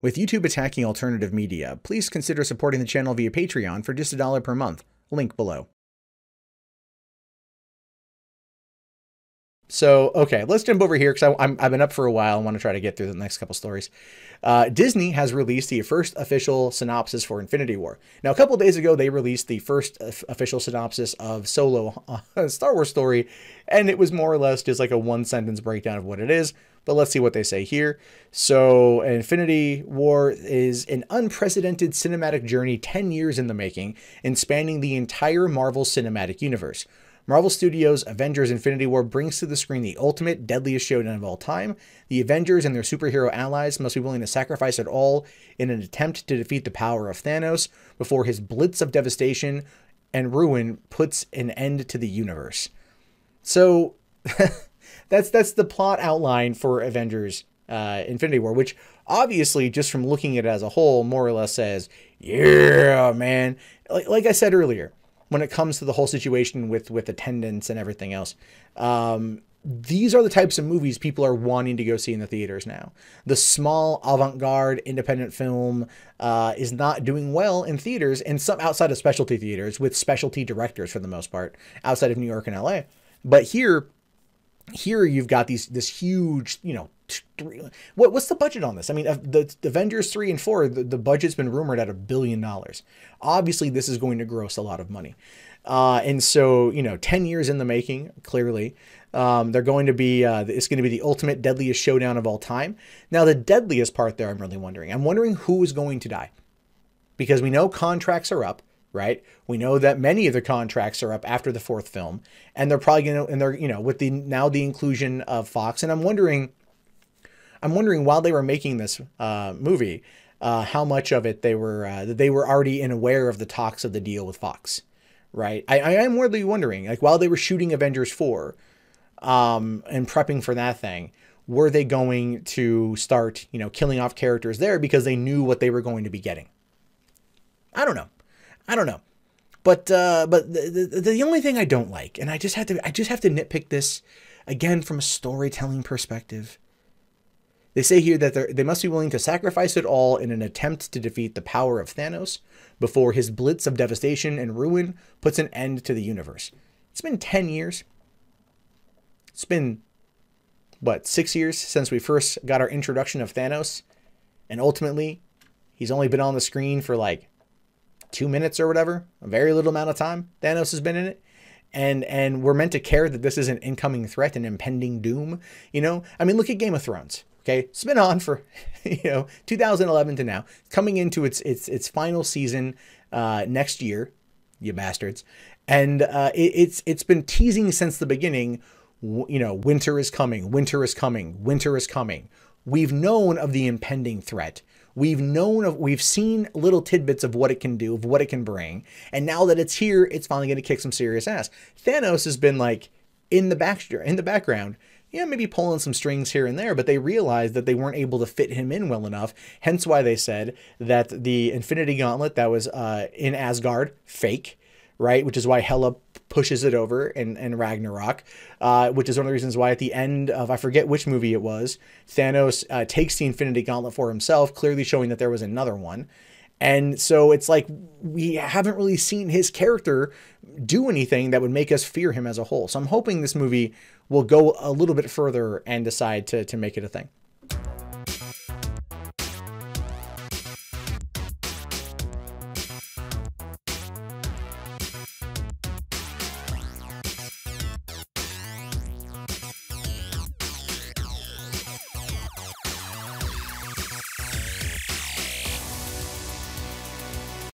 With YouTube attacking alternative media, please consider supporting the channel via Patreon for just $1 per month. Link below. So, okay, let's jump over here because I've been up for a while. I want to try to get through the next couple stories. Disney has released the first official synopsis for Infinity War. Now, a couple of days ago, they released the first official synopsis of Solo, Star Wars story, and it was more or less just like a one-sentence breakdown of what it is. But let's see what they say here. So, Infinity War is an unprecedented cinematic journey 10 years in the making and spanning the entire Marvel Cinematic Universe. Marvel Studios' Avengers Infinity War brings to the screen the ultimate, deadliest showdown of all time. The Avengers and their superhero allies must be willing to sacrifice it all in an attempt to defeat the power of Thanos before his blitz of devastation and ruin puts an end to the universe. So, that's the plot outline for Avengers Infinity War, which obviously, just from looking at it as a whole, more or less says, yeah, man. Like I said earlier, when it comes to the whole situation with attendance and everything else, these are the types of movies people are wanting to go see in the theaters now. The small avant-garde independent film is not doing well in theaters, and some outside of specialty theaters with specialty directors for the most part, outside of New York and LA. But here you've got this huge, what's the budget on this? I mean, the Avengers 3 and 4, the budget's been rumored at $1 billion. Obviously, this is going to gross a lot of money. And so, 10 years in the making, clearly, they're going to be, it's going to be the ultimate deadliest showdown of all time. Now, the deadliest part there, I'm really wondering. I'm wondering who is going to die. Because we know contracts are up, right? We know that many of the contracts are up after the fourth film. And they're probably going to, and they're, with the inclusion of Fox. And I'm wondering while they were making this movie, how much of it they were already aware of the talks of the deal with Fox, right? I am weirdly wondering, like while they were shooting Avengers 4 and prepping for that thing, were they going to start, killing off characters there because they knew what they were going to be getting? I don't know. But the only thing I don't like, and I just have to nitpick this again from a storytelling perspective. They say here that they must be willing to sacrifice it all in an attempt to defeat the power of Thanos before his blitz of devastation and ruin puts an end to the universe. It's been 10 years. It's been, 6 years since we first got our introduction of Thanos. And ultimately, he's only been on the screen for 2 minutes or whatever. A very little amount of time Thanos has been in it. And we're meant to care that this is an incoming threat, an impending doom. I mean, look at Game of Thrones. Okay, it's been on for 2011 to now, coming into its final season next year, you bastards, and it's been teasing since the beginning. Winter is coming, winter is coming, winter is coming. We've known of the impending threat. We've seen little tidbits of what it can do, of what it can bring, and now that it's here, it's finally going to kick some serious ass. Thanos has been in the background. Yeah, maybe pulling some strings here and there, but they realized that they weren't able to fit him in well enough. Hence why they said that the Infinity Gauntlet that was in Asgard, fake, right? Which is why Hela pushes it over in Ragnarok, which is one of the reasons why at the end of, I forget which movie it was, Thanos takes the Infinity Gauntlet for himself, clearly showing that there was another one. And so it's like we haven't really seen his character do anything that would make us fear him as a whole. So I'm hoping this movie will go a little bit further and decide to make it a thing.